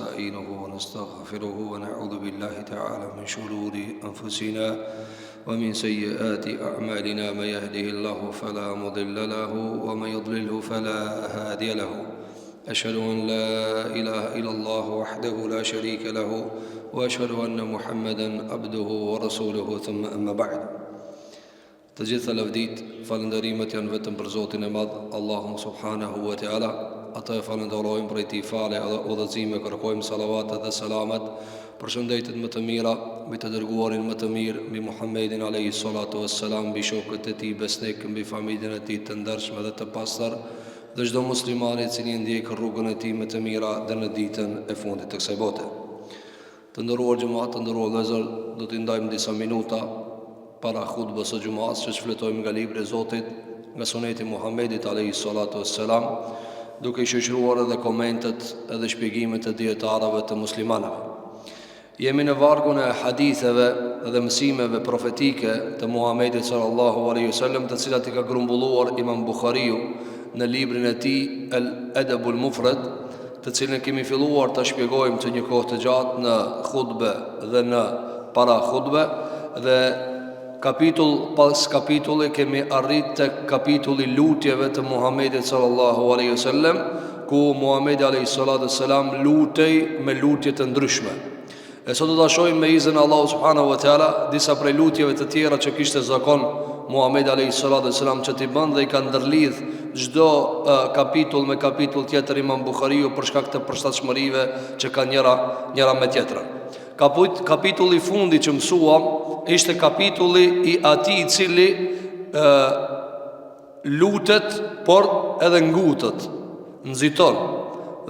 ونستعينه ونستغفره ونعوذ بالله تعالى من شرور أنفسنا ومن سيئات أعمالنا. من يهده الله فلا مضل له ومن يضلله فلا هادي له. أشهد أن لا إله إلا الله وحده لا شريك له وأشهد أن محمدا عبده ورسوله. ثم أما بعد. Të gjitha lavdit, falënderimet janë vetëm për Zotin e Madh, Allahun subhanahu wa ta'ala. Ata e falenderojmë për ti fale dhe udhëzime, kërkojmë salavatet dhe selamet për shëndetit më të mira, mbi të dërguarin më të mirë, mbi Muhammedin alayhi salatu wassalam, mbi shokët e tij besnik, mbi familjen e tij të ndershme dhe të pastër, dhe çdo musliman i cili ndjek rrugën e tij më të mira dhe në ditën e fundit të kësaj bote. Të nderuar xhamat, të nderuar vëllezër, do t'i ndajmë disa minuta para khutbës së xumës, që shfletojmë nga libri i Zotit, nga suneti Muhammedit alayhi salatu wassalam, duke i shoqëruar edhe komentet edhe shpjegimet e dietarëve të muslimanëve. Jemi në vargun e haditheve dhe mësimeve profetike të Muhammedit sallallahu alaihi wasallam, të cilat i ka grumbulluar Imam Buhariu në librin e tij Al-Adabul Mufrad, të cilën kemi filluar ta shpjegojmë të një kohë të gjatë në khutbë dhe në para khutbë, dhe kapitull pas kapitulli kemi arrit të kapitulli lutjeve të Muhammedit sallallahu alaihi wasallam, ku Muhammedi alayhi salatu wassalam lutej me lutje të ndryshme. E sot do ta shohim me izin Allahu subhanahu wa taala disa prej lutjeve të tjera që kishte zakon Muhammedi alayhi salatu wassalam që t'i bën, dhe i ka ndërlidh çdo kapitull me kapitull tjetër Imam Buhariu për shkak të përshtatshmërive që kanë njëra me tjetrën. Kapitulli fundi që mësuam ishte kapitulli i atij i cili lutet, por edhe ngutet, nxiton,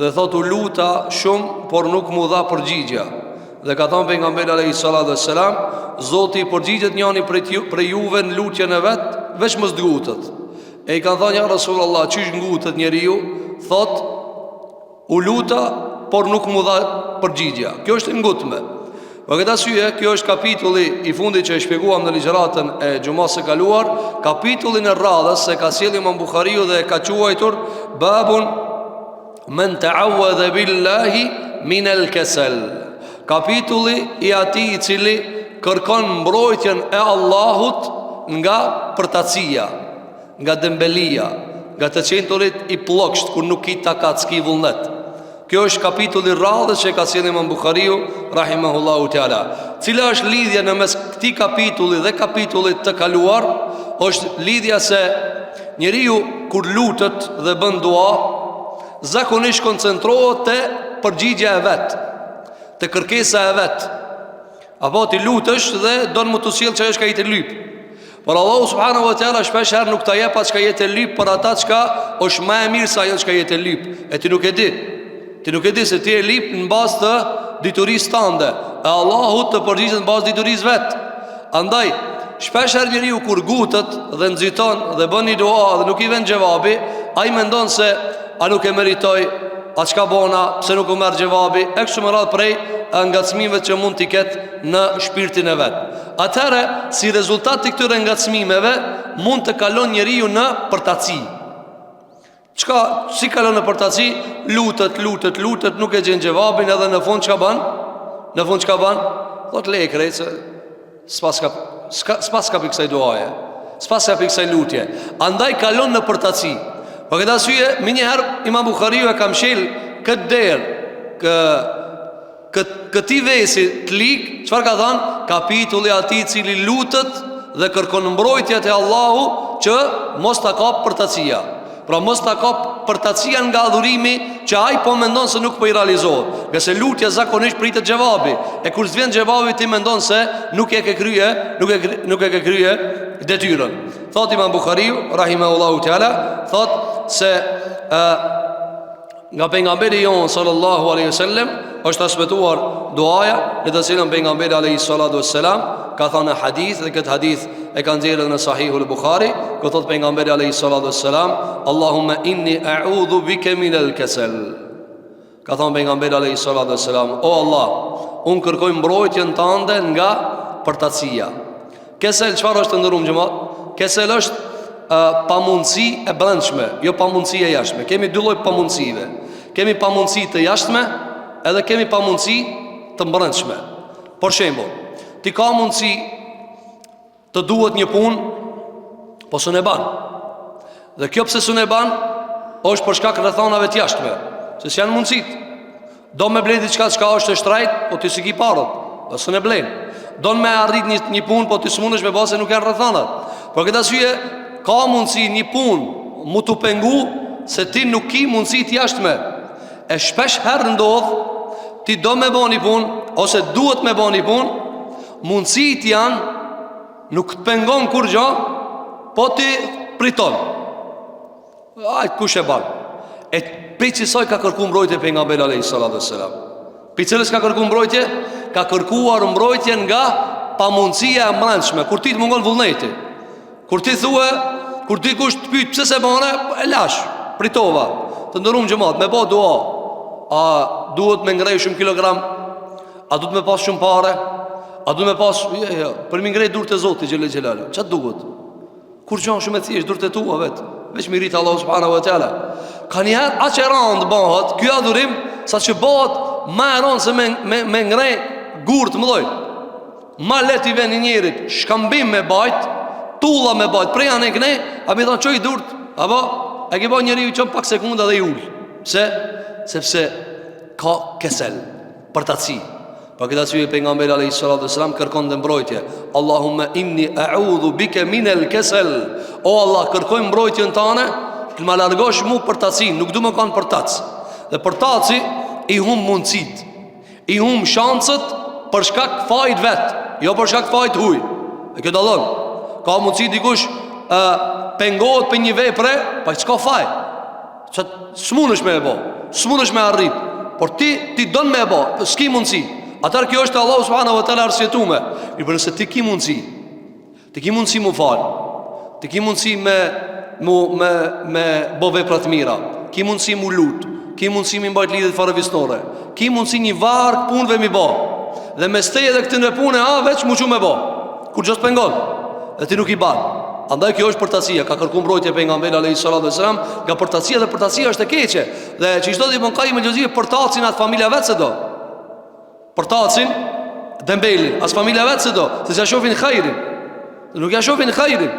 dhe thotë u luta shumë, por nuk mu dha përgjigja. Dhe ka thënë pejgamberi alayhi salatu wassalam, Zoti i përgjigjet njëri prej juve në lutjen e vet, veç mos ngutet. E i kanë thënë ja Rasulullah, çish ngutet njeriu? Thotë u luta, por nuk mu dha përgjigja. Kjo është ngutme. Për këtë arsye, kjo është kapitulli i fundit që e shpjeguam në ligjëratën e xumës së kaluar, kapitullin e radhës se ka sjellë Imam Buhariu dhe ka quajtur babun men ta'awwadha billahi min al-kasal. Kapitulli i atij i cili kërkon mbrojtjen e Allahut nga përtatësia, nga dembelia, nga të qenturit i pllokshtë kur nuk i takat ski vullnet. Kjo është kapitulli radhës që ka sjellë Imam Buhariu rahimahullahu taala. Cila është lidhja në mes këtij kapitulli dhe kapitullit të kaluar? Është lidhja se njeriu kur lutet dhe bën dua, zakonisht koncentrohet te përgjigjja e vet, te kërkesa e vet. Apo ti lutesh dhe don më të sjell çka është ka i të lyp. Por Allahu subhanahu wa taala shpesh herë nuk ta jep atë çka jetë lyp për ata çka është më e mirë se ajo çka jetë lyp. E ti nuk e di. Ti nuk e di se ti e lip në bazë të diturisë tënde, e Allahu të përgjigjet në bazë diturisë vet. Andaj, shpesh herë njeriu kur gutet dhe nxiton dhe bën një dua dhe nuk i vjen xhevabi, ai mendon se a nuk e meritoj, a çka bona, pse nuk u merr xhevabi, e kështu me radhë prej ngacmimeve që mund t'i ketë në shpirtin e vet. Atëherë, si rezultat të këtyre ngacmimeve, mund të kalon njeriu në përtatësi. Si kalon në përtatësi? Lutet, nuk e gjen xhevabin, edhe në fund çka bën? Thot le e krejtë, s'pas ka për kësaj duaje, s'pas ka për kësaj lutje. Andaj kalon në përtatësi. Për këtë arsye, minjëherë Imam Buhariu e ka mshel këtë derë, këti vesi të lik, çfarë ka thënë? Kapitulli atij i cili lutet dhe kërkon mbrojtje te Allahu që mos ta kap përtatësia. Pra mos ta kap përtatësia nga adhurimi që ai po mendon se nuk po i realizohet. Nga se lutja zakonisht pritet xhevabi. E kur s'vjen xhevabi ti mendon se nuk e ke krye detyrën. Thot Imam Buhariu rahimahullahu taala, thot se nga pejgamberi jon sallallahu alaihi wasallam është transmetuar duaja në të cilën pejgamberi alayhi salatu wassalam ka thënë hadith, dhe këtë hadith e ka nxjerrë në Sahihul Buhari, ku thot pejgamberi alayhi salatu wassalam, Allahumma inni a'udhu bika min al-kasal. Ka thënë pejgamberi alayhi salatu wassalam, o Allah, unë kërkoj mbrojtjen tënde nga përtatësia. Kesel çfarë është ndërum xhamat? Kesel është pamundësi e brendshme, jo pamundësi e jashtme. Kemi dy lloj pamundësive. Kemi pamundësi të jashtme edhe kemi pa mundësi të mbrëndshme. Për shembull, ti ka mundësi të duhet një punë, po s'u ne ban. Dhe kjo pse s'u ne ban, është për shkak rrethonave të jashtme, se s'janë mundësit. Do me blen diçka që është e shtrejt, po ti s'e ke parët, dhe s'u ne blen. Do me arrit një punë, po ti s'mundesh me base nuk janë rrethonat. Por këtë arsye ka mundësi një punë mu të pengu, se ti nuk ki mundësi të jashtme. E shpesh herë ndodh, ti do me bo një punë, ose duhet me bo një punë, mundësit janë, nuk të pengon kur gjo, po ti priton. Ajtë kush e ban. E pe qësoj ka kërku mbrojtje pejgamberi alayhis salam. Pe cilës ka kërku mbrojtje? Ka kërkuar mbrojtje nga pamundësia e mbrëmshme. Kur ti të mungon vullneti, kur ti thue, kur ti kush të pyet pse se bane, e lash, pritova. Të ndërum xhamat, me bë dua. A duhet me ngrej shumë kilogram? A duhet me pas shumë pare? A duhet me pas, për mi ngrej durët e Zotit xhelel xhelalu. Ç'a duhet? Kur gjon shumë e thjesht durët e tua vet. Veç mirit Allah subhanahu wa taala. Ka njëherë aq e rënd bëhet ky adhurim, sa që bëhet më e rënd se me ngrej gurt mëlloj. Ma let i vjen njerit shkambim me bajt, tulla me bajt, prej anë këne, a mi thon çoj durt, apo e ke bën njeriu çon pak sekonda dhe i ul. Sepse ka kesel, përtaci. Pa këtë arsye pejgamberi alayhis salam kërkon dhe mbrojtje. Allahumma inni a'udhu bika min al-kasal. O Allah, kërkoj mbrojtjen tënde, të më largosh mu përtacin, nuk du më kanë përtac. Dhe përtaci i hum mundësit, i hum shansët për shkak fajt vet, jo për shkak fajt huj. E kjo dallon. Ka mundësi dikush pengohet për një vepre, pa çka faj. S'mundesh me e bë, s'mundesh me arrit. Por ti don me e bë, s'ki mundësi. Atar kjo është Allahu subhanahu wa taala arsyetume. Mirë, nëse ti ki mundësi, ti ki mundësi mu fal, ti ki mundësi me bo vepra të mira, ki mundësi mu lut, ki mundësi mi mbajt lidhjet faravisnore, ki mundësi një varg punëve mi bë. Dhe mes teje dhe këtyre punë veç mu çu me bë. Kur gjos pengon, dhe ti nuk i ban. Andaj kjo është përtacia, ka kërkuar mbrojtje pejgamberi alayhis salam, nga përtacia, dhe përtacia është e keqe. Dhe çdo di Ibn Qayyim el-Juzeyy përtacin atë familja vet se do. Përtacin dembelin, as familja vetë se do, se ja shofin khairin. Nuk ja shofin khairin.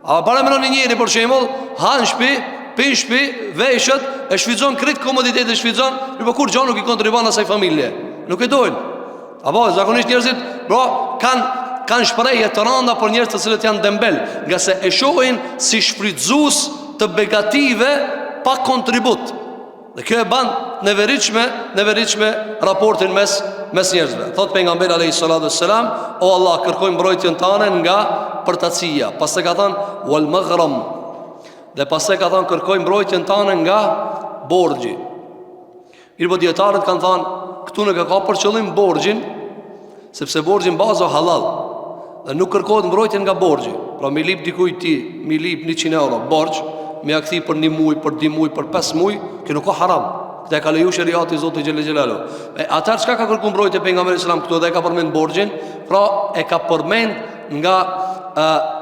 A para menon njëri për shembull, han shtëpi, pin shtëpi, veshët, e shfrytëzon krejt komoditet e shfrytëzon, por kur gjë nuk i kontribon asaj familje. Nuk e dojnë. Apo zakonisht njerëzit, kanë shprehje të rënda për njerëz të cilët janë dembel, nga se e shohin si shfrytëzues të begative pa kontribut. Dhe kjo e ban neveritshme raportin mes njerëzve. Thot pejgamberi alayhis salam, o Allah, kërkoj mbrojtjen tënde nga përtacia. Pastaj ka thënë wal maghram. Dhe pastaj ka thënë kërkoj mbrojtjen tënde nga borxhi. Mirë, dietarët kanë thënë këtu nuk ka për qëllim borxhin, sepse borxhi bazo halal. Dhe nuk kërkohet mbrojtje nga borxhi. Pra mi lip dikujt ti, mi lip 100 euro borxh, me akthi për 1 muaj, për 2 muaj, për 5 muaj, kjo nuk ka haram. Këtë e ka leju shariati i Zotit xhelel xhelalu. Atar çka ka kërkuar mbrojtje pejgamberi sallallahu alajhi wasallam këtu, dhe e ka përmend borxhin, pra e ka përmend nga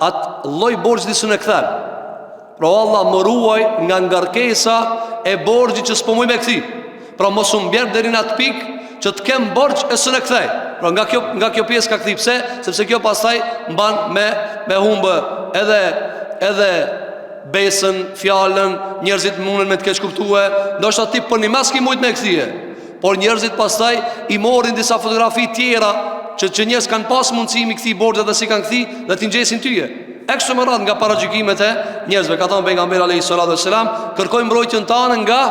atë lloj borxhi që s'u kthen. Pra Allah më ruaj nga ngarkesa e borxhit që s'po muj me kthi. Pra mos u mbjerr deri në atë pikë që të kem borxh e s'u kthej. Pra nga kjo pjesë ka kthi. Pse? Sepse kjo pastaj mban me humbë edhe besën, fjalën, njerëzit mundën me të keq kuptue, ndoshta ti për një mas ki mujt me kthie. Por njerëzit pastaj i morin disa fotografi tjera që njerëz kanë pas mundësi mi kthi borxhet dhe si kanë kthi, dhe ti ngjesin tyje. Ekso më radh nga paragjykimet e njerëzve. Ka thënë pejgamberi alayhis salam, kërkoj mbrojtjen tënde nga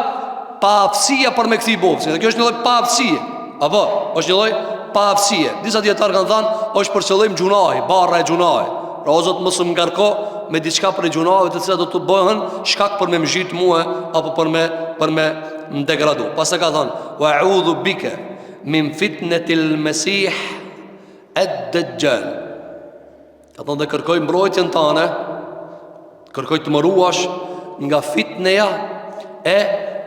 paaftësia për me kthi borxhin. Dhe kjo është një lloj paaftësie. Apo, është një lloj paaftësie. Disa dietar kanë thënë, është për qëllim gjunahi, barra e gjunahi. Pra o Zot mos më ngarko me diçka për gjunave të cilat do të bëhen shkak për me mzhit mua apo për me degradu. Pastaj ka thënë wa a'udhu bika min fitnatil masih ad-dajjal. Ka thënë kërkoj mbrojtjen tënde, kërkoj të më ruash nga fitneja e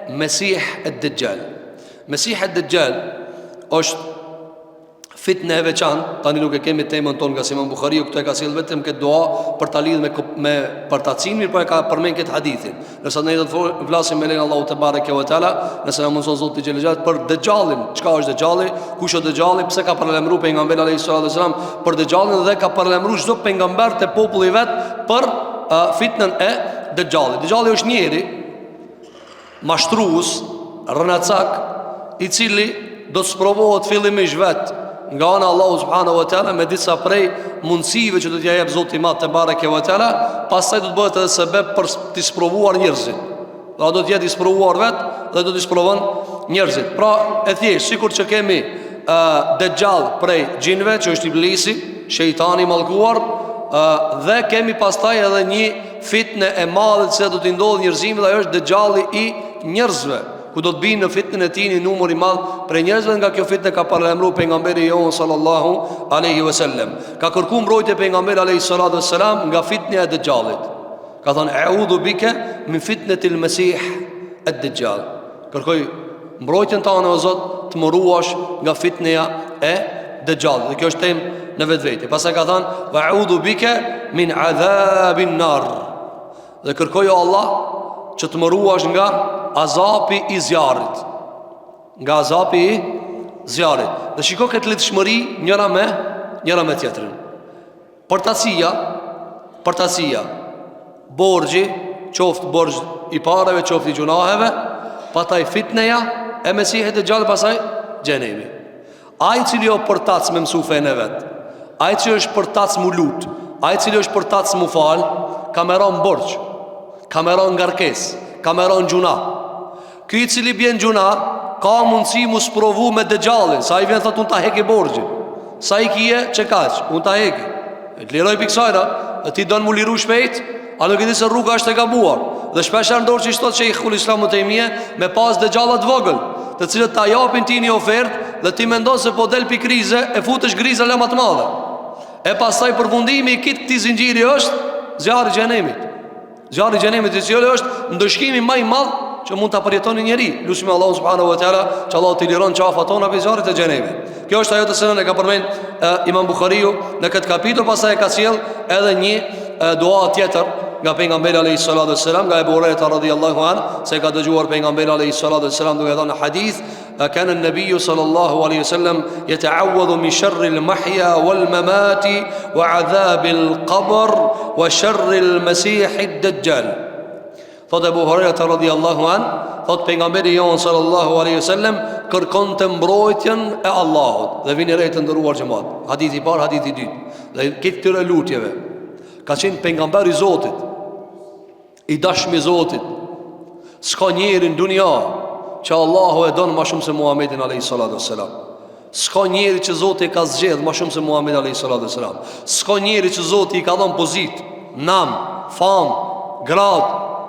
Mesih ad-Dajjal. Mesih ad-Dajjal është fitne e veçantë, tani nuk e kemi temën tonë nga Imam Buhariu, këtu e ka sjell vetëm këtë dua për ta lidhur me për ta cimin, por e ka përmend këtë hadithin. Nëse ne do të flasim me lenin Allahu te bareke ve teala, nëse na mundson Zoti xhelal për Dejjalin, çka është Dejjalli, kush është Dejjalli, pse ka paralajmëruar pejgamberi alayhis salam për Dejjalin dhe ka paralajmëruar çdo pejgamber te populli i vet për fitnën e Dejjallit. Dejjalli është njëri mashtrues, rënacak, i cili do të sprovohet fillimisht vet nga ana Allahu subhanahu wa taala me disa prej mundësive që do t'ja jep Zoti i Madh te bareke ve teala, pastaj do të bëhet edhe sebeb për të sprovuar njerëzit. Do të jetë i sprovuar vet dhe do të sprovon njerëzit. Pra, e thjesht, sikur që kemi Dejjal prej xhinëve, që është Iblisi, shejtani i mallkuar, dhe kemi pastaj edhe një fitnë e madhe që do të ndodhë njerëzimit, dhe ajo është Dejjalli i njerëzve, ku do të binë në fitnën e tij një numër i madh për njerëzve. Nga kjo fitnë ka paralajmëruar pejgamberi jon sallallahu alaihi wasallam. Ka kërkuar mbrojtje pejgamberi alaihi salatu wassalam nga fitnia e Dejjallit. Ka thënë a'udhu bika min fitnatil masih ad-dajjal. Kërkoj mbrojtjen tënde o Zot të më ruash nga fitnia e Dejjallit. Dhe kjo është temë në vetvete. Pastaj ka thënë wa'udhu bika min adhabin nar. Dhe kërkoj o Allah që të më ruash nga azapi i zjarrit. Nga azapi i zjarrit. Dhe shiko këtë lidhshmëri njëra me tjetrën. Përtasia, borxhi, qoftë borxh i parave, qoftë i gjunaheve, pastaj fitneja e Mesihit e gjallë, pastaj xhenemi. Ai i cili është përtac me mësu fenë e vet, ai i cili është përtac mu lut, ai i cili është përtac mu fal, ka merron borxh, ka merron ngarkesë, ka merron gjuna. Ky i cili bjen gjuna ka mundësi mu sprovu me Dejjallin. Sa i vjen thot unë ta heki borxhin. Sa i kije që kaq, unë ta heki. E të liroj piksajra, e ti donë mu liru shpejt, a nuk e di se rruga është e gabuar. Dhe shpesher ndorë që i shtot që i khulli islamu të imje, me pas Dejjallat vogël, të cilët ta japin ti një ofert, dhe ti mendon se po del pi krize, e futesh griza le matë madhe. E pastaj përfundimi i kitë këti zinxhiri është zjarri i xhenemit. Zjarri i xhenemit i cili është ndëshkimi më i madh që mund ta përjetoni njeri. Lutim Allahu subhanahu wa taala që Allah t'i liron qafat tona për zjarrit e xhenemit. Kjo është ajo të cilën e ka përmend Imam Buhariu në këtë kapitull. Pastaj ka sjell edhe një dua tjetër nga pejgamberi alayhis salatu wassalam, nga Abu Huraira radhiyallahu anhu, se ka dëgjuar pejgamberi alayhis salatu wassalam duke thënë në hadith: "Kana an-nabiy sallallahu alayhi wasallam yata'awwadhu min sharri al-mahya wal-mamati wa 'adhab al-qabr wa sharri al-masih ad-dajjal." Thot Abu Huraira radhiyallahu anhu, thot pejgamberi jon sallallahu alaihi wasallam kërkonte mbrojtjen e Allahut. Dhe vini re të nderuar xhamat. Hadithi i parë, hadithi i dytë. Dhe këtë këtyre lutjeve ka qenë pejgamberi i Zotit, i dashmi i Zotit. S'ka njeri në dunja që Allahu e don më shumë se Muhamedit alayhis salatu wassalam. S'ka njeri që Zoti ka zgjedh më shumë se Muhamedi alayhis salatu wassalam. S'ka njeri që Zoti i ka dhënë pozitë, nam, fam, grad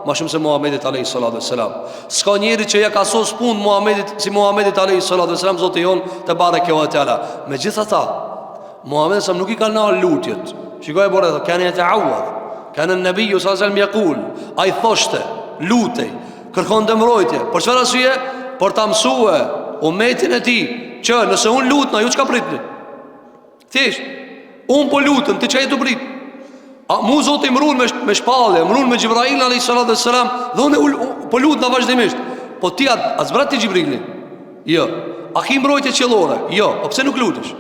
ma shumë se Muhamedit alayhis salatu wassalam. S'ka njeri që ja ka sos punë Muhamedit si Muhamedit alayhis salatu wassalam, Zoti jon te bareke ve teala. Megjithatë, Muhamedi sa nuk i ka nal lutjet. Shikoj por edhe kanë ta'awad. Kanë an-nabi sallallahu alaihi wasallam yaqul, ai thoshte, lutej, kërkonte mbrojtje. Për çfarë arsye? Për ta mësue ummetin e tij që nëse un lutna, ju çka pritni? Thjesht, un po lutem, ti çaj të prit. A mu Zoti mrun me shpallje, mrun me Xhibrail alayhis salatu wassalam, dhe unë po lut na vazhdimisht. Po ti as zbrat ti Xhibrilin? Jo. A ki mbrojtje qellore? Jo. Po pse nuk lutesh?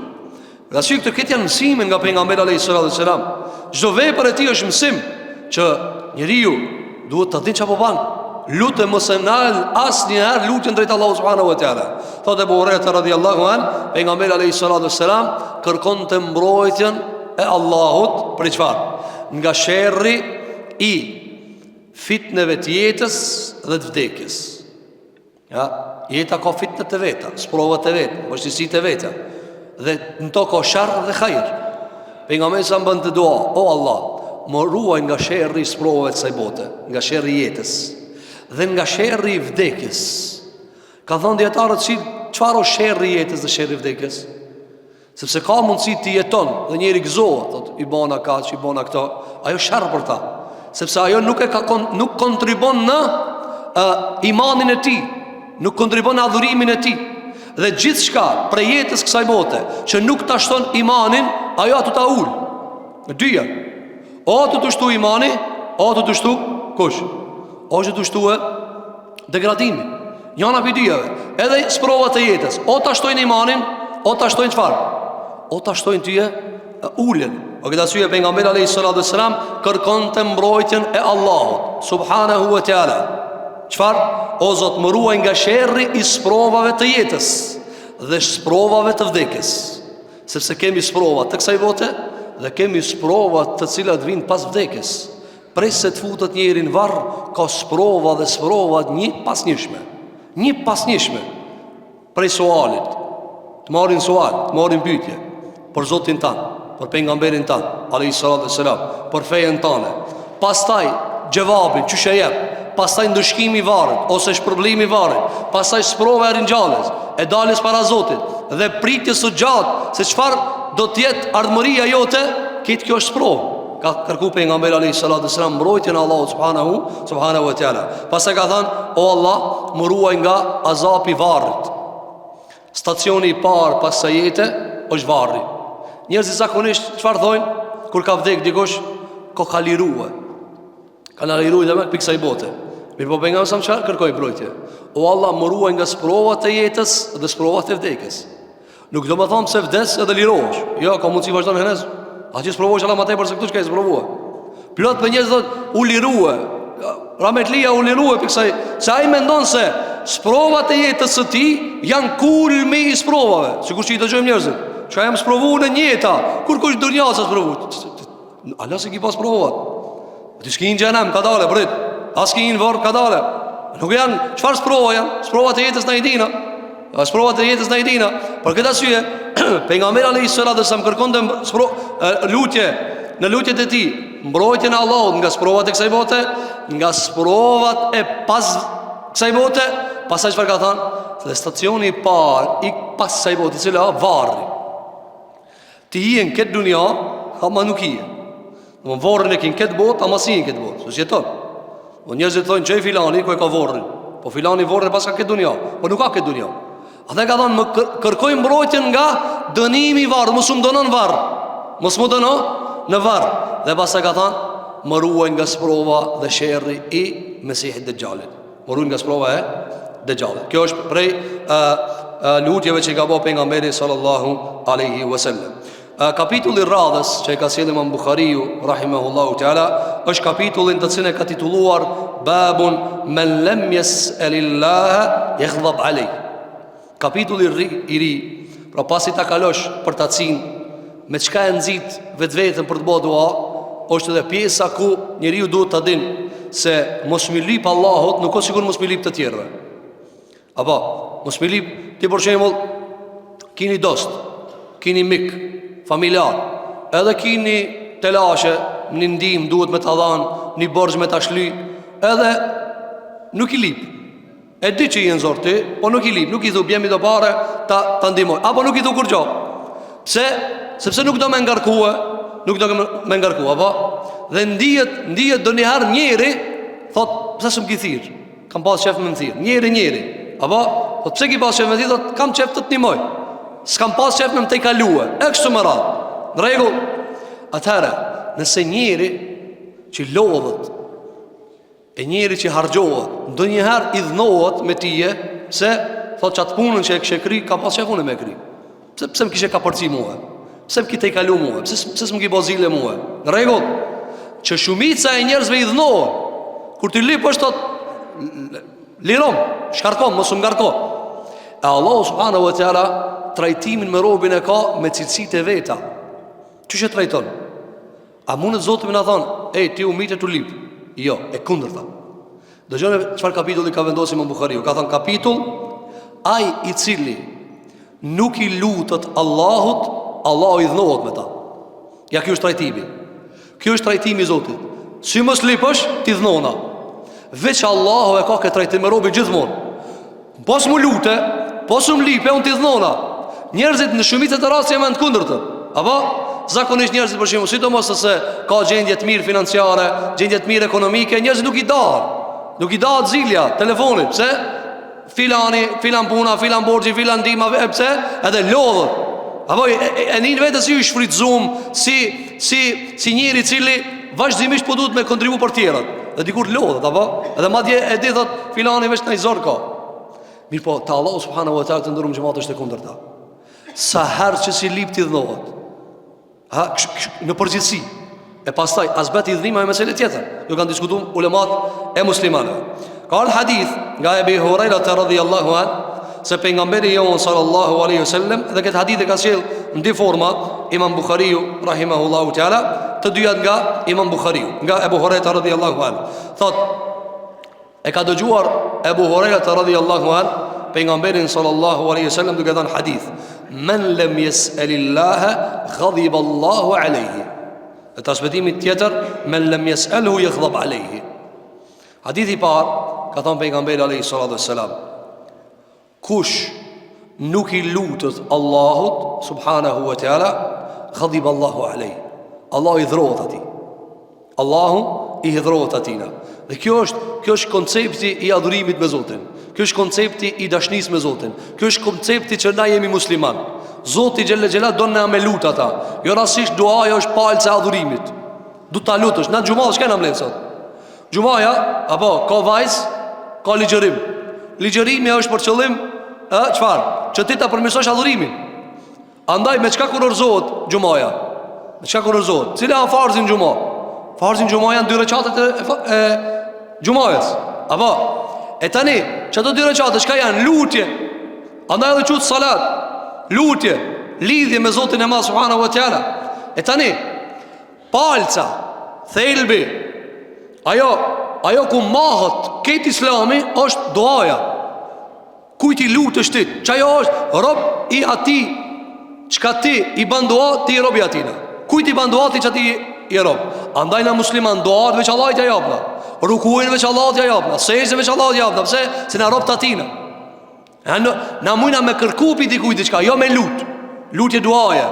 Dhe asyik të këtë janë mësime nga pejgamberi alayhis salatu wassalam. Çdo vepër e tij është mësim që njeriu duhet ta dinë çfarë bën. Lutë mos e nal asnjëherë lutjen drejt Allahut subhanahu wa taala. Thotë Abu Huraira radhiyallahu an, pejgamberi alayhis salatu wassalam kërkonte mbrojtjen e Allahut për çfarë? Nga sherri i fitneve të jetës dhe të vdekjes. Ja, jeta ka fitnet e veta, sprovat e veta, vështirësitë e veta. Dhe në to ka sharr dhe hajër. Pejgamberi sa bën të dua: "O Allah, më ruaj nga sherri i sprovave të kësaj bote, nga sherri i jetës dhe nga sherri i vdekjes." Ka thënë dietarët se çfarë është sherri i jetës dhe sherri i vdekjes? Sepse ka mundësi të jeton dhe njeri gëzohet, thot i bona kaq, i bona këto, ajo sharr për ta. Sepse ajo nuk kontribon në imanin e tij, nuk kontribon në adhurimin e tij. Dhe gjithçka prej jetës kësaj bote që nuk ta shton imanin, ajo ato ta ul. Me dyja. O të shtu imani, o të shtu kush? O të shtu degradimi. Njëna për dyjave. Edhe sprovat e jetës, o ta shtojnë imanin, o ta shtojnë çfarë? O ta shtojnë tyje ulën. O këtë arsye pejgamberi alayhis salam kërkonte mbrojtjen e Allahut subhanahu wa taala. Çfarë? O Zot, më ruaj nga sherrri i sprovave të jetës dhe sprovave të vdekjes. Sepse kemi sprova të kësaj bote dhe kemi sprova të cilat vijnë pas vdekjes. Pres se të futet njëri në varr, ka sprova dhe sprova një pas njëshme. Një pas njëshme. Prej sualit, të marrin sual, të marrin pyetje për Zotin tanë, për pejgamberin tanë alayhis salam, për fejen tane. Pastaj gjevabin çu shejep, pastaj ndëshkimi i varrit ose shpërblimi i varrit, pastaj sprova e ringjalljes, e daljes para Zotit dhe pritjes së gjatë se çfarë do të jetë ardhmëria jote, këtë kjo është sprovë. Ka kërku pejgamberi alayhis salam mbrojtjen e Allahut subhanahu wa taala. Pastaj ka thënë: o Allah, më ruaj nga azapi i varrit. Stacioni i parë pas kësaj jete është varri. Njerëzit zakonisht çfarë thonë kur ka vdek dikush? Ka liruar. Ka liruar dhe me pikë kësaj bote. Mirë, po pejgamberi sa çfarë kërkoi mbrojtje? O Allah, më ruaj nga sprovat e jetës dhe sprovat e vdekjes. Nuk do të them se vdes edhe lirohesh. Jo, ka mundësi vazhdon henez. Atë sprovosh Allah më tepër se këtu çka e sprovua. Plot për njerëz thotë u lirua. Rahmetlia u lirua pikë kësaj. Se ai mendon se sprovat e jetës së tij janë kulmi i sprovave. Sikur që i dëgjojmë njerëzit. Çka jam sprovuar në jeta, kur kush dunjas as provuar. Allah se ki pas provat. Ti s'kin xhenam ka dalë, prit. As kin varr ka dalë. Nuk janë çfarë sprova janë? Sprovat e jetës na i dina. Sprovat e jetës na i dina. Për këtë arsye, pejgamberi alayhis salam kërkonte lutje në lutjet e tij, mbrojtjen e Allahut nga sprovat e kësaj bote, nga sprovat e pas kësaj bote. Pastaj çfarë ka thënë? Dhe stacioni i parë i pas kësaj bote, i cili është varri. Ti hien këtë dunja, ama nuk hien. Në varrin e kin këtë botë, ama si hien këtë botë. Së jeton. Po njerëzit thonë çej filani ku e ka varrin. Po filani varrin pas ka këtë dunja, po nuk ka këtë dunja. Atë ka thonë, më kërkoj mbrojtjen nga dënimi i varrit, mos u dënon varr. Mos më dëno në varr. Dhe pastaj ka thonë, më ruaj nga sprova dhe sherrri i Mesihit Dejjalit. Më ruaj nga sprova e Dejjalit. Kjo është prej lutjeve që ka bëu pejgamberi sallallahu alaihi wasallam. Kapitulli radhës që e ka sjellë Imam Buhariu rahimahullahu taala është kapitullin të cilin e ka titulluar Babun men lam yas'alillah yaghdab alayh. Kapitulli i ri, pra pasi ta kalosh për ta cin me çka e nxit vetveten për të bërë dua, është edhe pjesa ku njeriu duhet ta dinë se mos mi lip Allahut, nuk ka sikur mos mi lip të tjerëve. Apo, mos mi lip ti për shembull keni dost, keni mik, familjar, edhe keni telashe, një ndim duhet me ta dhanë, një borxh me ta shly, edhe nuk i lip. E di që i në zorë ti, po nuk i lip, nuk i thu bjemi do pare ta ndimoj, apo nuk i thu kur gjo. Pse? Sepse nuk do me ngarkue, nuk do me ngarkue, apo? Dhe ndijet do njëherë njeri, thot, pse së më ki thirë, kam pas qef me më thirë, njeri, apo? Thot, pse ki pas qef me thirë, thot, kam qef të t'nimoj, s'kam pas qef me më te i kalue, e kështu më ratë, në regull. Atëherë, nëse njeri që lodhët, e njeri që hargjohet, ndë njëherë i dhnohet me tije, se, thot, qatë punën që e kështë kri, ka pas qef unë me kri. Pse më kishe ka përci muhe, pse më ki te i kalu muhe, pse më ki bozile muhe. Në regull, që shumica e njerëzve i dhnohet, kur t'i lip është thot, lirom, shkarkom, mos më ngarko. E Allah subhanahu wa ta'ala trajtimin me robin e ka me cilësit e veta. Qështë e trajton? A mundet Zotë me në thonë, ti u mitë e t'u lip? Jo, e kundërta. Dëgjone çfarë kapitulli ka vendosim në Buhariu. Ka thënë kapitull, ai i cili nuk i lutet Allahut, Allahu i dhnohet me ta. Ja, kjo është trajtimi. Kjo është trajtimi i Zotit. Si mos lipësh, ti dhnona. Veç Allahu e ka këtë trajtim me robin gjithmonë. Pos mu lute, pos mu lipe, unë ti dhnona. Njerëzit në shumicet e rasteve janë të kundërtën. Apo? Zakonisht njerëzit për shembull, sidomos se ka gjendje të mirë financiare, gjendje të mirë ekonomike, njerëzit nuk i dahen. Nuk i dahet zilja, telefonit, pse? filan puna, filan borxhi, filan ndihma, pse? Edhe lodhët. Apo e nin vetë si u shfrytzuam, si njëri i cili vazhdimisht po duhet me kontribu për tjerët. Dhe dikur lodhët, apo? Edhe madje e di thot filani veç në zor ka. Mirë po, ta Allahu subhanahu wa ta'ala të ndërum xhamat është e kundërta. Sa herë që si lip ti dhënohet. Në përgjithësi. E pastaj as bëti dhënima e meselë tjetër. Jo kanë diskutuar ulemat e muslimanëve. Ka al hadith nga Ebi Hurajra radhiyallahu an se pejgamberi jon sallallahu alaihi wasallam, dhe këtë hadith e ka sjell në dy forma Imam Buhariu rahimahullahu taala, të dyja nga Imam Buhariu, nga Ebu Hurajra radhiyallahu an. Thot e ka dëgjuar Ebu Hurajra radhiyallahu an pejgamberin sallallahu alaihi wasallam duke thënë hadith: "Men lam yas'alillaha ghadiba Allahu alayhi." E transmetimi tjetër: "Men lam yas'alhu yaghdab alayhi." Hadithi parë ka thënë pejgamberi alayhi salatu wassalam: kush nuk i lutet Allahut subhanahu wa taala, ghadiba Allahu alayhi. Allah i dhrohet atij. Allahu i dhrohet atina. Dhe kjo është koncepti i adhurimit me Zotin. Kjo është koncepti i dashnisë me Zotin. Kjo është koncepti që na jemi musliman. Zoti xhelle xhela don na me lut ata. Jo rastisht duaja është palca e adhurimit. Du ta lutesh, na xhumë s'ka na mlet sot. Xhumaja apo ka vajz, ka ligjërim. Ligjërimi është për qëllim çfarë? Që ti ta përmirësosh adhurimin. Andaj me çka kurorzohet xhumaja? Me çka kurorzohet? Cila është farzin xhuma? Farzin xhuma janë 2 rekatet e xhumajës. Apo e tani, çato 2 rekate çka janë? Lutje. Andaj edhe quhet salat. Lutje, lidhje me Zotin e Madh subhanahu wa taala. E tani, palca, thelbi, ajo ku mahet këtë islami është duaja. Kujt i lutesh ti? Çajo është rob i atij, çka ti i bën dua, ti i rob i atina. Kujt i bën dua ti çati i rob. Andaj na musliman duat veç Allahut ja japna. Rukuin veç Allahut ja japna. Sejdën veç Allahut ja japna. Pse? Se na rob tatina. Na mujna me kërku pi dikujt diçka, jo me lut. Lutje duaja.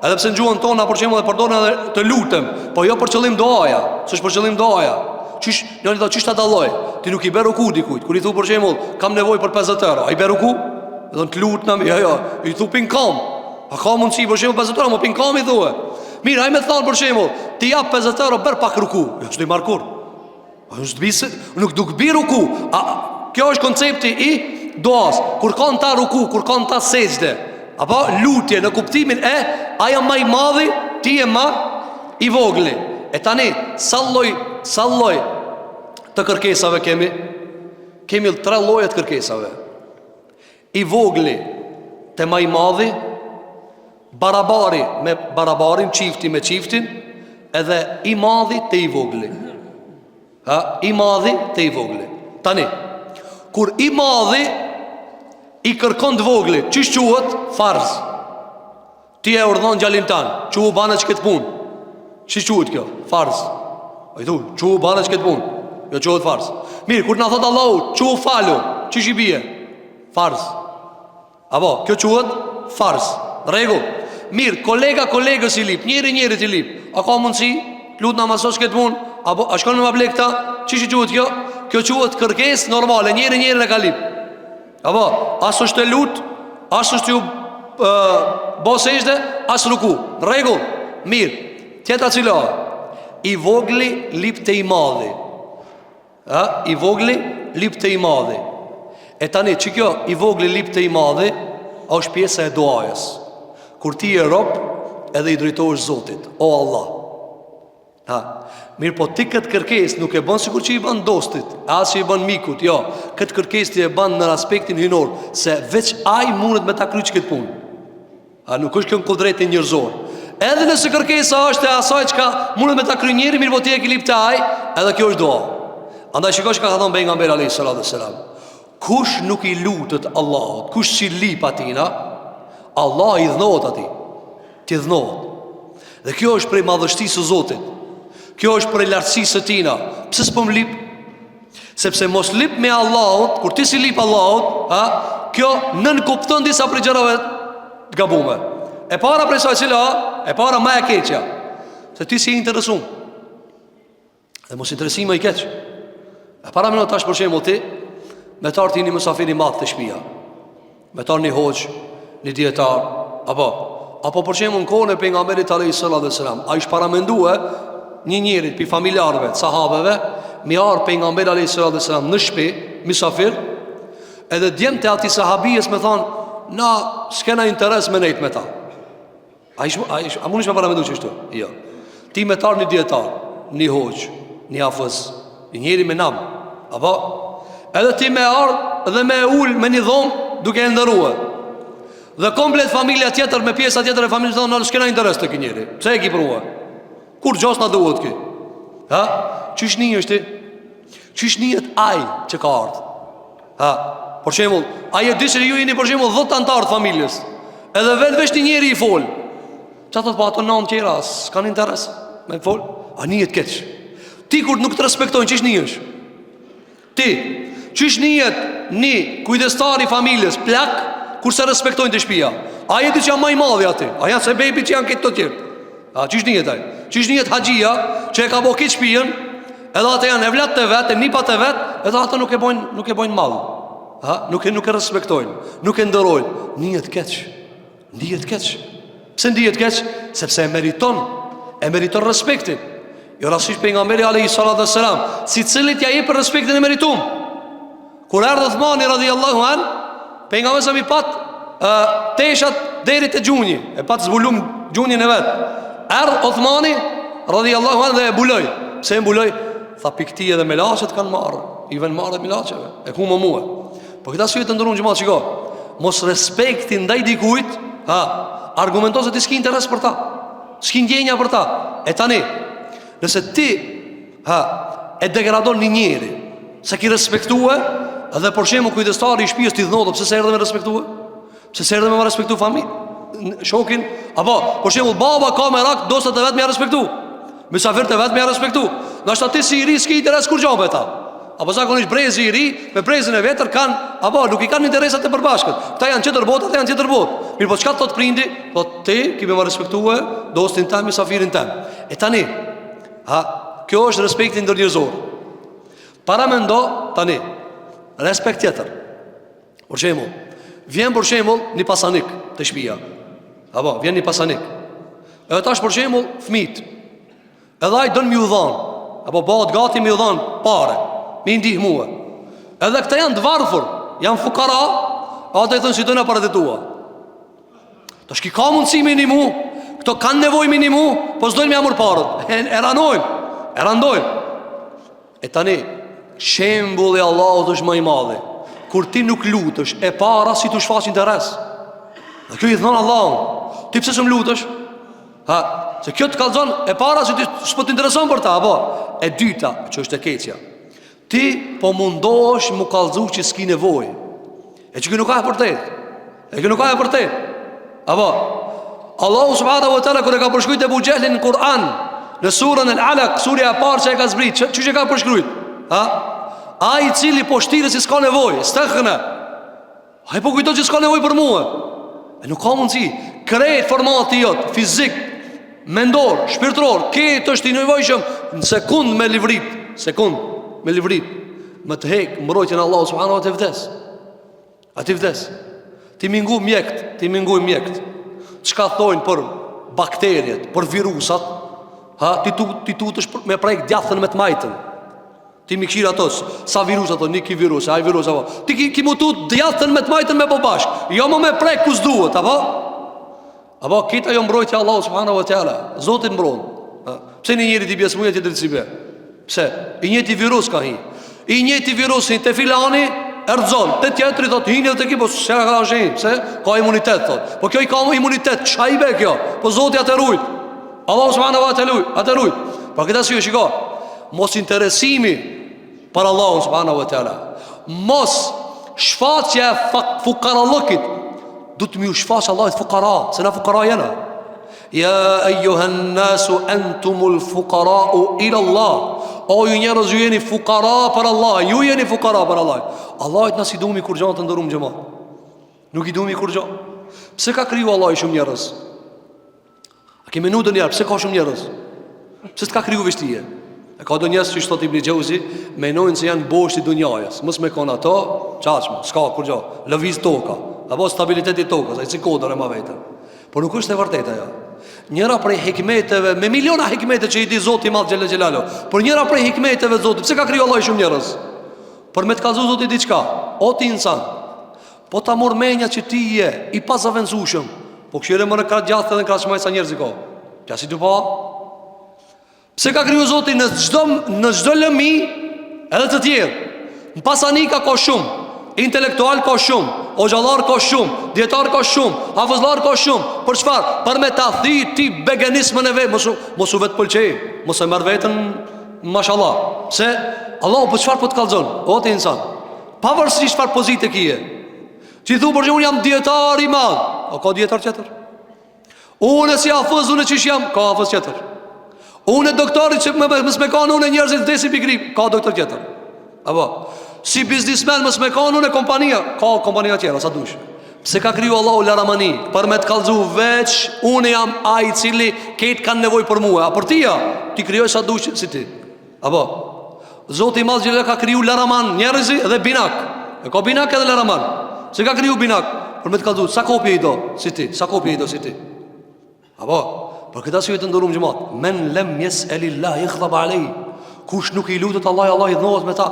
Edhe pse në gjuhën tonë për shembull e përdoren edhe të lutem, po jo për qëllim duaja, s'është për qëllim duaja. Çish, jo do çish ta dalloj. Ti nuk i bë ruku dikujt. Kur i thu për shembull, kam nevojë për 50 euro, ai bë ruku? Do të lutnam, jo, i thu pinkam. A ka mundsi për shembull 50 euro, mo pinkam i thuaj. Mirë, ai më thon për shembull, ti jap 50 euro bër pak ruku. Jo, s'do i marr kur. Nuk duk bi ruku. Kjo është koncepti i duas. Kur kanë ta ruku, kur kanë ta sejdë, apo lutje në kuptimin e ajo më i madhi, ti je më i vogli. E tani, salloj të kërkesave kemi 3 lloje të kërkesave. I vogli te më i madhi, barabari me barabarin, çifti me çiftin, edhe i madhi te i vogli. I madhi te i vogli. Tani, kur i madhi i kërkon të vogli, çish quhet? Farz. Ti e urdhon djalin tan, çu bana çket punë. Çish quhet kjo? Farz. Ai thu, çu bana çket punë. Jo quhet farz. Mirë, kur na thot Allahu, çu falu, çish i bie? Farz. Apo, kjo quhet farz. Rregull. Mirë, kolega kolegës i lip, njëri i lip. A ka mundsi? Lut namazos këtë punë, apo a shkon me mablekta? Çish i quhet kjo? Kjo quhet kërkesë normale, njëri e ka lip. Apo, as është e lut, as është ju bosejde, as ruku. Rregull. Mirë. Tjetra cila? I vogli lip te i madhi. I vogli lip te i madhi. E tani që kjo i vogli lip te i madhi është pjesa e duajës. Kur ti e rob edhe i drejtohesh Zotit, o Allah. Mirë, po ti këtë kërkes nuk e bën sikur që i bën dostit, as që i bën mikut, jo. Këtë kërkes ti e bën në aspektin hynor, se veç ai mundet me ta kryq këtë punë. Nuk është kjo në kodreti njërzor. Edhe nëse kërkesa është e asaj çka mundet me ta kryq njëri, mirë, po ti e ke lip te ai, edhe kjo është dua. Andaj shikosh ka thënë pejgamberi alayhis salam, kush nuk i lutet Allahut, kush si lip atina, Allah i dhënohet atij. Ti dhënohet. Dhe kjo është prej madhështisë së Zotit. Kjo është prej lartësisë së tina. Pse s'po më lip? Sepse mos lip me Allahut, kur ti si lip Allahut, kjo nën kupton disa prej gjërave të gabuara. E para prej saj cila, e para më e keqja, se ti si i interesum. Dhe mos interesimi i keq. E para më tash për shembull ti me tarë ti një mësafiri madhë të shpia, me tarë një hoqë, një djetar, apo për qemë në kone për nga merit a.s. A ish paramendue një njerit për familjarve, sahabeve, mi arë për nga merit a.s. në shpi, mësafir, edhe djemë të ati sahabijës me thonë, na s'kena interes me nejt me ta. A mund ishme paramendu që shtu? Jo. Ti me tarë një djetar, një hoqë, një hafës, një njeri me nam, apo? Edhe ti me ardh dhe me ull me një dhomë duke e ndërua. Dhe komplet familja tjetër me pjesa tjetër e familjes thonë, s'kena interes të ki njeri. Pse e ki prua? Kur gjas na duhet ki? Ha? Qysh një është ti? Qysh njët aj që ka ardh? Ha? Por shembull, ai e di se ju jeni për shembull 10 antar të familjes. Edhe vetë një njeri i fol. Çfarë thot pa ato 9 tjera, s'kan interes me fol? A nihet keq. Ti kur nuk të respektojnë, çish nihesh? Ti, çish nihet një kujdestar i familjes plak kurse respektojnë të shtëpia? Ai e di që janë më i madhi aty. A janë se bebi që janë këto të tjerë? A çish nihet ai? Çish nihet haxhia që e ka bërë këtë shtëpinë, edhe ata janë evlat të vet, e nipat të vet, edhe ata nuk e bojnë mall. Ha, nuk e respektojnë, nuk e nderojnë. Ndihet keq. Ndihet keq. Pse ndihet keq? Sepse e meriton respektin. Jo rastisht pejgamberi alayhi salatu wassalam, sicilit ja jep respektin e meritum. Kur erdhi Uthmani radhiyallahu an, pejgamberi sa mi pat teshat deri te gjunji, e pat zbulum gjunjin e vet. Erdhi Uthmani radhiyallahu an dhe e mbuloi. Pse e mbuloi? Tha pikti edhe melaçet kanë marrë. I vën marrë melaçeve. E ku më mua. Po këta sytë të ndërun gjëmat, shiko. Mos respekti ndaj dikujt, argumenton se ti s'ki interes për ta, s'ki ndjenja për ta. E tani, nëse ti e degradon një njeri, se ki respektue, edhe për shembull kujdestari i shtëpisë ti dhnotë, pse se erdhe me respektue? Pse se erdhe me respektu shokin? Apo, për shembull baba ka me rak, dostat e vet me ja respektu, mysafirët e vet me ja respektu. Nashta ti si i ri s'ki interes kur gjo me ta. Apo zakonisht brezi i ri me brezin e vetër kanë, apo nuk i kanë interesat e përbashkët. Këta janë qëtër botë, ata janë qëtër botë. Mirë, po çka thot prindi? Thot ti kime më respektue dostin tem, misafirin tem. E tani, kjo është respekti ndërnjerëzor. Paramendo tani respekt tjetër. Për shembull, vjen për shembull një pasanik te shtëpia. Apo vjen një pasanik. Edhe tash për shembull fëmit. Edhe ai don më u dhon, apo bëhet gati më u dhon parë. Mi ndihmua. Edhe këta janë të varfër, janë fukara, ata i thënë si dojna para të tua. Ta shki ka mundësi minimu, këto kanë nevoj minimu, po s'dojnë me amur parët. E randojnë. E tani, shembulli Allahut është më i madhi. Kur ti nuk lutësh, e para si të shfaq interes. Dhe kjo i thënë Allahun, ti pse s'm lutësh? Se kjo të kallzon, e para si ti s'po t'intereson për ta, apo? E dyta, që është e keqja, ti po mundohesh mu kallzu që s'ki nevoj. E që kjo nuk ka e vërtet. Apo Allahu subhanahu wa taala kur e ka përshkruajtur Abu Jahlin në Kur'an, në surën Al-Alaq, surja e parë që e ka zbrit, çu që ka përshkruajtur? Ai i cili po shtirë si s'ka nevojë, stakhna. Ai po kujton që s'ka nevojë për mua. E nuk ka mundësi. Krejt formati jot, fizik, mendor, shpirtëror, këtë është i nevojshëm në sekond me livrit, më të hek mbrojtjen e Allahut subhanahu wa taala vdes. Ati vdes. Ti mingu mjekt. Çka thojnë për bakteriet, për virusat? Ti tutesh me prek djathën me të majtën. Ti mi këshir atos, sa virus ato, një ki virus, ai virus apo. Ti ki mu tut djathën me të majtën me bashk. Jo më me prek kus duhet, apo? Apo kita jo mbrojtja e Allahut subhanahu wa taala. Zoti mbron. Pse një njeri ti bjesmuja ti drejt si be? Pse? I njëti virus ka hi. I njëti virusin te filani erdzon, te tjetri thot hinë te ki, po se ka asnjë, pse? Ka imunitet thot. Po kjo i ka imunitet, ç'a i bë kjo? Po Zoti atë rujt. Allahu subhanahu wa taala atë rujt. Po këta si shiko, mos interesimi për Allahun subhanahu wa taala. Mos shfaqja fukarallëkit. Du të mi u shfaq Allahit fukara, se na fukara jena. Ja ejuhan nasu entumul fukarau ila Allah. O ju njerëz, ju jeni fukara për Allah. Ju jeni fukara për Allah. Allahit na si dumi kur gjatë të ndërum gjema. Nuk i dumi kur gjatë. Pse ka kriju Allah i shumë njerëz? A ke menutën njerë, pse ka shumë njerëz? Pse s'ka kriju vishtije? E ka do njerëz që thot Ibn Xhauzi, menojnë se janë boshti dunjajës. Mos me kon ato, çashmë, s'ka kur gjë. Lëviz toka, apo stabiliteti i tokës, ai si kodër e ma vetë. Por nuk është e vërtetë ajo. Njëra prej hikmeteve, me miliona hikmete që i di Zoti i Madh xhel xhelalu, por njëra prej hikmeteve të Zotit, pse ka kriju Allahu shumë njerëz? Për me të kallëzu Zoti diçka. O ti insan, po ta mor menja që ti je i pazaventueshëm, po këshire më në kratë gjatë edhe në kratë shmaj sa njerëz i ka. Tja si të pa? Pse ka kriju Zoti në çdo lëmi edhe të tjerë? Në pasanika ka shumë, intelektual ka shumë, hoxhallar ka shumë, dietar ka shumë, hafizlar ka shumë. Për çfarë? Për me ta thirr ti beganismën e vet, mos u vet pëlqej, mos e marr veten mashallah. Se Allahu për çfarë po të kallzon? O ti insan, pavarësisht çfarë pozite kije. Ti thu për unë jam dietar i madh, o ka dietar tjetër? Unë si hafiz, unë çish jam, ka hafiz tjetër. Unë doktori që më kanë unë njerëzit vdesin pikë grip, ka doktor tjetër. Apo si biznesmen mos me kanë unë kompania, ka kompania tjetër, sa dush. Pse ka kriju Allahu laramani? Për me të kallzu veç unë jam ai i cili këtë kanë nevojë për mua. A për tia, ti krijoj sa dush si ti. Apo Zoti i Madh që ka kriju laraman njerëzi dhe binak. E ka binak edhe laraman. Se ka kriju binak për me të kallzu sa kopje i do si ti, sa kopje i do si ti. Apo për këtë arsye të ndërum xhamat, men lem yes'alillah yaghdab alayhi. Kush nuk i lutet Allah, Allah i dhënohet me ta.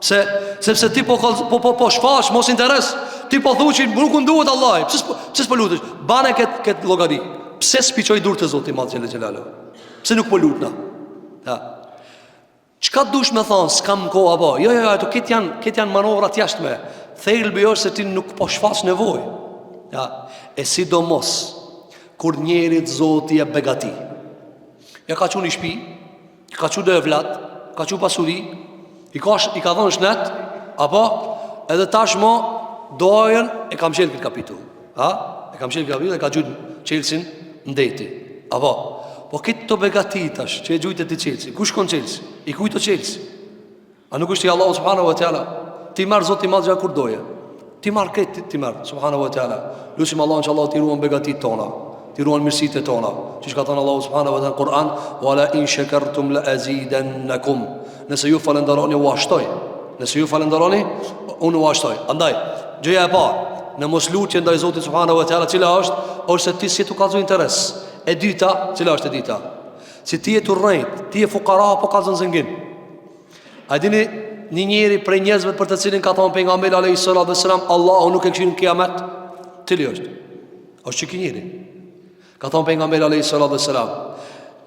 Sepse ti po shfash mos interes. Ti po thu që nuk u duhet Allah. Pse s'po lutesh? Bane këtë llogari. Pse spiçoj dur të Zotit i Madh xhel xhelalu? Pse nuk po lutna? Ja. Çka dush me thon, s'kam kohë apo? Jo, ato këtë janë manovra të jashtme. Thelbi është se ti nuk po shfas nevojë. Ja, e sidomos kur njerit Zoti e begati. Ja ka qenë në shtëpi, ka qenë devlat, ka qenë pasuri, i ka dhënë shnet, apo edhe tashmo dojen e kam qenë këtë kapitull. Ha? E kam qenë këtë kapitull e ka gjujt Chelsea ndeti. Apo po këtë të begati tash që e gjujt e ti Chelsea. Kush kon Chelsea? I kujto Chelsea. A nuk është i Allahu subhanahu wa taala? Ti marr Zoti i Madh kur doje. Ti marr këtë, ti marr subhanahu wa taala. Lutim Allahun që Allah t'i ruan begatit tona, t'i ruan mirësitë tona. Siç ka thënë Allahu subhanahu wa taala në Kur'an, "Wala in shakartum la azidannakum." Nëse ju falenderoni u ashtoj. Nëse ju falenderoni, unë u ashtoj. Andaj, gjëja e parë në moslutje ndaj Zotit subhanahu wa taala, cila është se ti si tu kallzo interes. E dyta, cila është e dyta? Si ti je të rrejt, ti je fukara apo kallzon zengin. A dini një njeri prej njerëzve për të cilin ka thonë pejgamberi alayhis salatu wassalam, Allahu nuk e këshin në kiamet. Cili është? Është që njeri. Ka thonë pejgamberi alayhis salatu wassalam,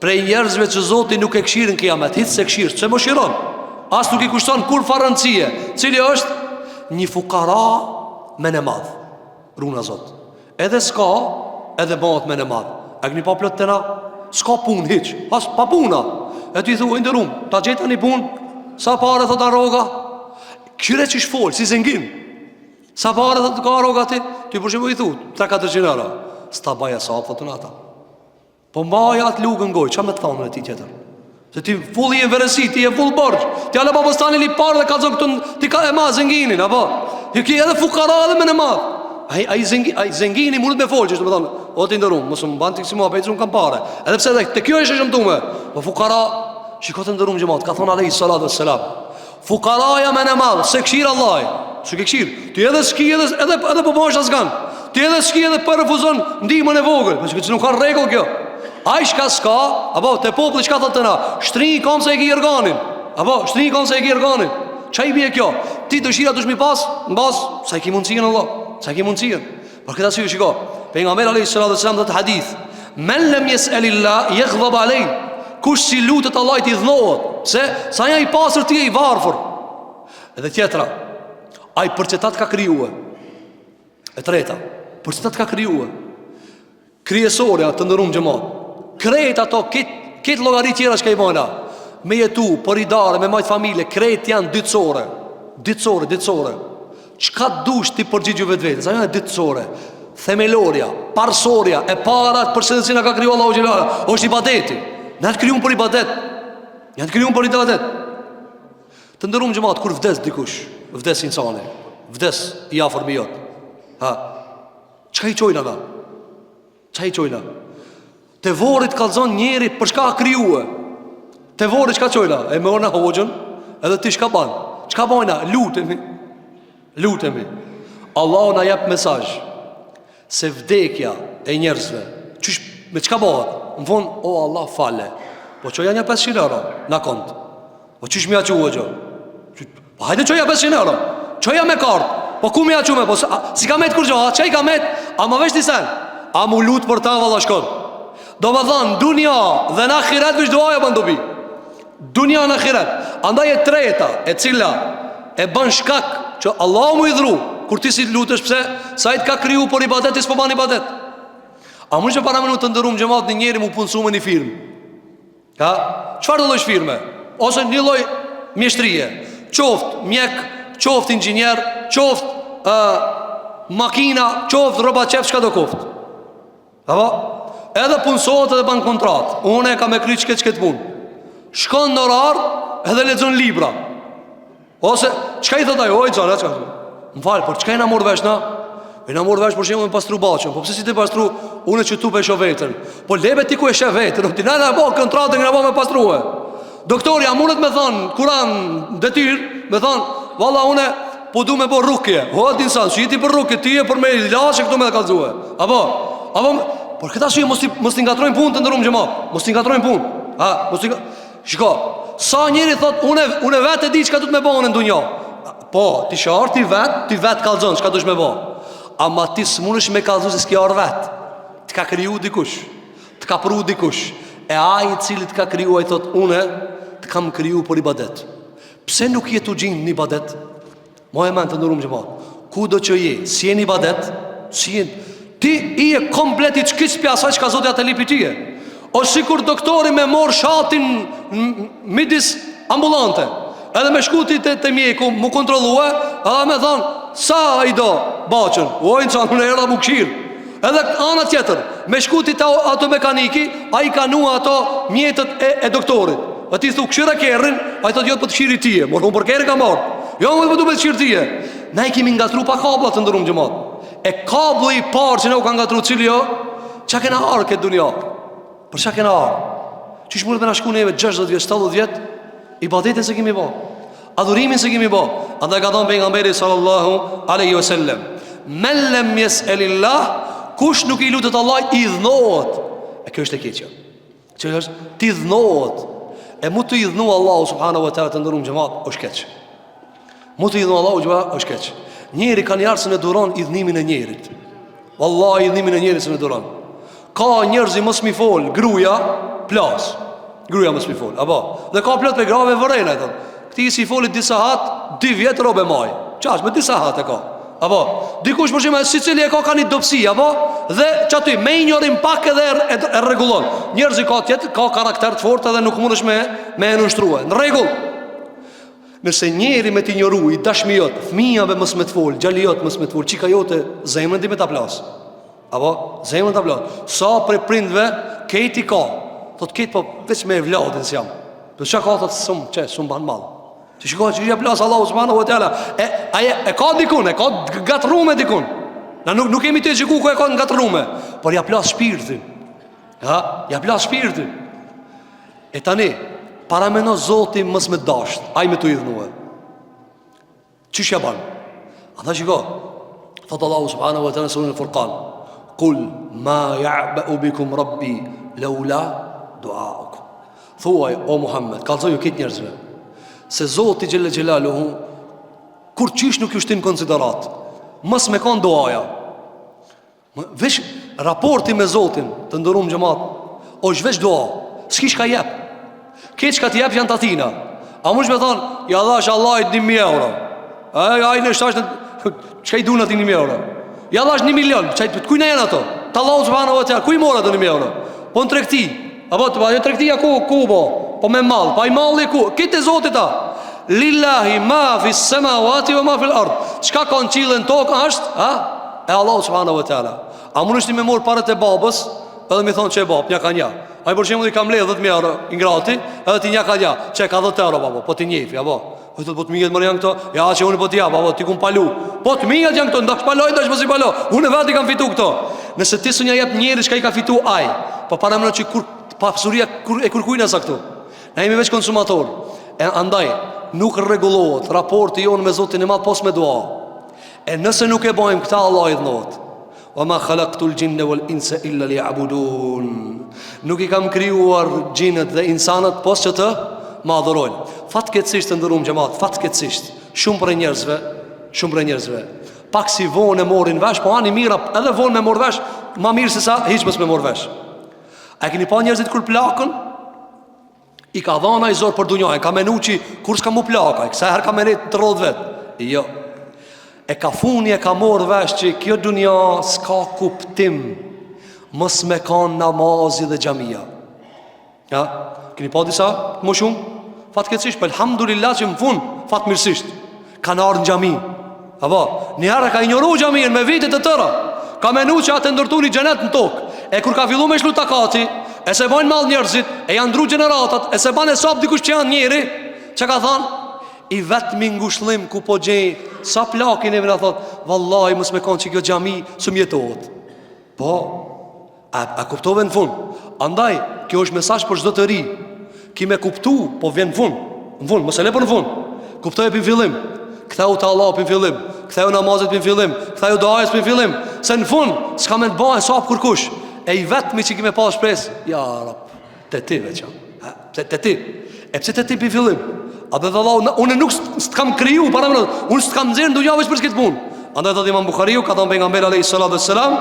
prej njerëzve që Zoti nuk e këshirë në kiamet, hitë se këshirë, që më shiron, as nuk i kushton kur farëncie. Cili është? Një fukara me në madhë. Runa Zot. Edhe s'ka, edhe bëhet me në madhë. A këni pa plot të na? S'ka punë hiq, as pa puna. E ty thu, indërum, ta gjeta një punë, sa pare thot aroga? Këshire që shfolë, si zengin. Sa pare thot ka aroga ti? Ty përshimu i thu, 3-400 euro. S'ta baja sa apë, thotën ata. Po mbaja atë lugën goj, qa me të thamë në ti tjetër? Se ti full i e verësi, ti e full borgj. Ti ale pa postani li parë dhe ka zonë këtën, ti ka e ma zenginin, apo? Ti ki edhe fukara edhe me në ma. Ai zengini mundet me folë, që shtë me thonë, o ti ndërum, mësë më banë të kësi mua, pejtë unë kam pare. Edhe pse dhe, të kjo e shëshëmtume. Po fukara, shikote ndërum gjëmat, ka thonë alayhis salatu wassalam, fukaraja me në madhë, se këshirë Allah. Që ke këshirë, ti edhe s'ki edhe po bësh asgan. Ti edhe s'ki edhe për refuzon ndihmën e vogël, që nuk ka rregull kjo. Ai shka s'ka, apo te populli çka thotë na, shtrini kom se e ki organin. Apo shtrini kom se e ki organin. Çai bie kjo? Ti dëshira dush mi pas, mbas sa i ki mundsinë Allah, sa i ki mundsinë. Por këtë arsye shiko, pejgamberi alayhis salatu wassalam thotë hadith, "Men lam yas'alillah yaghdab alayh." Kush si lutet Allah i dhënohet, se sa ja i pasur ti e i varfër. Edhe tjetra, ai për çetat ka krijuar. E treta, për çetat ka krijuar. Krijesorja të ndërum xhamat. Krejt ato këtë llogari tjera që ka i bëna. Me jetu, për i dare, me majtë familje, krejt janë ditësore. Çka dush ti përgjigju vetë? Sa janë ditësore? Themelorja, parsorja, e parat për shëndetësina ka kriju Allahu xhelala, është ibadeti. Në të kryun për ibadet. Të ndërum xhamat, kur vdes dikush, vdes insani, vdes i afër me jot. Çka i çojnë ata? Çka i çojnë? Te vorit kallzon njeri për çka ka krijuar. Te vore çka çojna? E më ona hoxhën, edhe ti çka ban? Çka bojna? Lutemi. Allahu na jep mesazh se vdekja e njerëzve, çish me çka bëhet? Në fund, o Allah fale. Po çoja një 500 euro na kont. Po çish më ia hoxhë? Po hajde çoja 500 euro. Çoja me kart. Po ku më ia çume? Po si ka met kur gjo? Çai ka met? A më vesh ti sen? A mu lut për ta valla shkon. Do më thonë, dunia dhe në akhirat vish duaja për ndobi. Dunia në akhirat. Andaj e treta, e cila e bën shkak që Allah mu i dhru, kur ti si lutesh pse, sa i të ka kriju për ibadet, ti s'po ban ibadet. A mund që para menu të ndërum gjemat një njeri mu punësu me një firmë. Ja? Qfar do lojsh firme? Ose një loj mjeshtrije. Qoft mjek, qoft inxhinier, qoft makina, qoft roba qef, qka do koft. Apo? Edhe punësohet edhe ban kontrat. Une e ka me kry qket punë. Shkon në orar edhe lexon libra. Ose çka i thot ai? Oj xana, çka? M'fal, por çka i na mor vesh na? E na mor vesh për shembull me pastru baçën. Po pse si ti pastru? Unë që tu pesho vetën. Po leve ti ku e shef vetën. Ti na bë kontratën nga me pastrua. Doktori a mundet me thon Kur'an detyr, me thon, valla une po du me bë rukje. Ho ti insan, si ti për rukje, ti e për me ilaçe këtu me kallzue. Apo por këta shi mos i ngatrojnë punën të ndërum xhamat. Mos i ngatrojnë punë. Shiko, sa njëri thot unë vetë e di çka do të më bëhen në dunjë. Po, ti shart ti vet kallzon çka do të më bëj. Ama ti s'munësh me kallzu se s'ke or vet. Të ka kriju dikush. Të ka pru dikush. E ai i cili të ka kriju ai thot unë të kam kriju për ibadet. Pse nuk je tu gjin në ibadet? Mo e mend të ndërum xhamat. Kudo që je, si je në ibadet, si je ti i e komplet i çkis pi asaj çka Zoti atë lipi tyje. O sikur doktori me mor shatin midis ambulante. Edhe me shkuti te mjeku, mu kontrollua, edhe me thon, sa i do baçën? O insan, unë era mu këshir. Edhe ana tjetër, me shkuti te ato mekaniki, ai ka nua ato mjetët e doktorit. A ti thu këshira kerrin, ai thot jo të këshiri tije, mor un për kerrin ka marr. Jo më do të këshir tije. Na i kemi ngatru pa kablla të ndërum xhamat. E kabulli i parë që ne u ka ngatru cili jo, çka kena arë këtë dunja. Për çka kena arë? Çish mundet me na shku neve 60 vjet, 70 vjet, ibadetin se kemi bë. Adhurimin se kemi bë. Andaj ka thënë pejgamberi sallallahu alaihi wasallam, "Men lam yas'alillah", kush nuk i lutet Allah i dhnohet. E kjo është e keqja. Çfarë është? Ti dhnohet. E mu të i dhnu Allahu subhanahu wa taala të ndërum xhamat, është keq. Mu të i dhnu Allahu xhamat, është keq. Njeri ka njerëz që ne duron i dhnimin e njerit. Wallahi i dhnimin e njerit që ne duron. Ka njerëz që mos mi fol, gruaja plas. Gruaja mos mi fol. Apo, dhe ka plot me grave vërejnë ato. Këti si folit disa hat, 2 vjet robe maj. Çash me disa hat e ka. Apo, dikush për shembull Sicili e ka një dopsi, apo, dhe çaty me njërin pak edhe e rregullon. Njerëzi ka tjetër, ka karakter të fortë dhe nuk mundesh me e nështrua. Në rregull. Nëse njeri me t'injoru i dashmijot, fëmijave mos me t'fol, gjaliot mos me t'fol, çika jote zemrën ti me ta plas. Apo, zemrën ta plas. Sa për prindve këti ka. Thot ketë po veç me vladin si jam. Po çka ka thot sum ban mall. Ti shikoj që ja plas Allahu subhanahu wa taala. E ka dikun, e ka gatrume dikun. Na nuk kemi të xhiku ku e ka gatrume, por ja plas shpirtin. Ja plas shpirtin. E tani para meno Zoti mos me dasht, ai me tu i dhnuë. Çish ja ban? Ata shiko. Thot Allahu subhanahu wa taala surën Furqan, "Qul ma ya'ba'u bikum rabbi laula du'aukum." Thuaj o Muhammed, kallzoj këtë njerëzve, se Zoti xhelle xhelaluhu kur çish nuk ju shtin konsiderat, mos me kon duaja. Vesh raporti me Zotin të ndërum xhamat, është veç dua. S'kish ka jep. Këtë që ka t'jep janë t'atina. A mush me thonë, ja dhash Allah i 1.000 euro. Ai në shtash në... Që ka i duna ti 1.000 euro? Ja dhash 1 milion. Kuj në jenë ato? T'Allahu subhanahu wa taala, kuj mora të 1.000 euro? Po në tregti. Apo të tregtia ku bo? Po me mall. Pa i malli ku? Këtë e Zotit ta. Lillahi ma fi samawati wa ma fi al-ard. Çka ka në qiellin tokë është? E Allahu subhanahu wa taala. A mundesh ti me marr parët e babës, edhe mi thonë që e bab, nja ka nja. Ai për shembull i kam ledh 10.000 euro ingrati, edhe ti nja ka nja. Çe ka 10 euro babo, po ti njefi, apo. Po thot po të mijet më janë këto. Ja që unë po ti jap, apo ti kum palu. Po të mijet janë këto, ndash paloj, ndash mos i palo. Unë vetë kam fitu këto. Nëse ti s'u ja jep njerit çka i ka fitu ai, po para më që kur pasuria kur e kërkojnë sa këtu. Ne jemi veç konsumator. E andaj nuk rregullohet raporti jonë me Zotin e Madh pos me dua. E nëse nuk e bëjmë këta, Allah i dhënohet. Wa ma khalaqtul jinna wal insa illa liya'budun. Nuk i kam krijuar gjinët dhe insanët pos që të më adhurojnë. Fatkeqësisht të ndërum xhamat, fatkeqësisht shumë për njerëzve pak si vonë e morin vesh, po ani mira edhe vonë me mor vesh, më mirë se sa hiç mos me mor vesh. A keni pa njerëzit kur plakën? I ka dhana i zor për dunjën, ka menuçi kur s'ka mu plaka, sa herë ka merret të rrodh vet. Jo. E ka funi e ka morë vesh që kjo dunja s'ka kuptim mos me kanë namazi dhe xhamia. Ja, keni pa disa më shumë? Fatkeqësisht, po elhamdulillah që më fund fatmirësisht kanë ardhur në xhami. Apo, njëherë ka injoruar xhamin me vite të tëra. Ka menuar që atë ndërtuni xhenet në tokë. E kur ka filluar me shlu takati, e se bojnë mall njerëzit, e janë ndru gjeneratat, e se banë e sap dikush që janë njeri, që ka thanë, i vetëmi ngushëllim ku po gjej, sa plakin e vina thot, vallahi mos me konë që kjo xhami së mjetohet. Po, a kuptove në fund. Andaj, kjo është mesazh për çdo të ri. Ki me kuptu, po vjen në fund, mos e le për në fund. Kuptoj për fillim, ktheu te Allah për fillim, ktheu namazet për fillim, ktheu duajës për fillim, se në fund s'ka me të bëjë sa kërkush. E i vetëmi që kime pas shpresë, ja rap, te ti veqa, te ti. E pse te ti për fillim? A dhe Allah, unë nuk s'kam kriju, unë s'kam nxerë në dunja veç për s'kitë punë. Andaj të Imam Bukhariu, ka thënë pejgamberi alayhi salatu wassalam,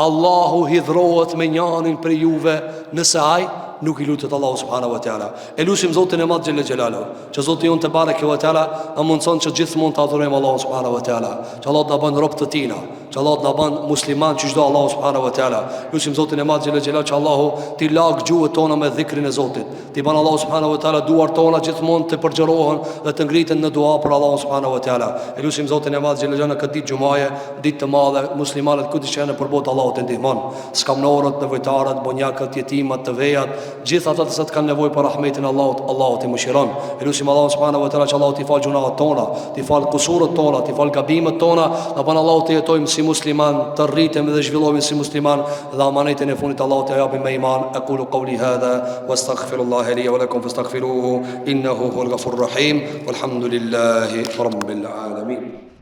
Allahu hidhrohet me njanin për juve nëse ai nuk i lutet Allahu subhanahu wa taala. E lutim Zotin e Madh xhel xhelalu, që Zoti jon te bareke ve teala na mundson që gjithmonë të adhurojmë Allahun subhanahu wa taala. Që Allah na bën rob të tina, që Allah na bën musliman që çdo Allahu subhanahu wa taala. Lutim Zotin e Madh xhel xhelalu që Allahu ti lag gjuhët tona me dhikrin e Zotit. Ti bën Allahu subhanahu wa taala duart tona gjithmonë të përgjërohen dhe të ngriten në dua për Allahun subhanahu wa taala. E lutim Zotin e Madh xhel xhelalu në këtë ditë xumaje, ditë të madhe, muslimanët ku të janë për botë Allahu të ndihmon. Skamnorët, nevojtarët, bonjakët, jetimat, të vejat, gjithë ata që kanë nevojë për rahmetin e Allahut, Allahu t'i mëshiron. Elusim Allahu subhanahu wa taala që Allahu t'i fal gjunaat tona, t'i fal kusuret tona, t'i fal gabimet tona, na bën Allahu të jetojmë si musliman, të rritem dhe zhvillohemi si musliman dhe amanetin e fundit Allahu t'i japim me iman. Aqulu qawli hadha wastaghfirullaha li wa lakum fastaghfiruhu innahu huwal ghafurur rahim walhamdulillahi rabbil alamin.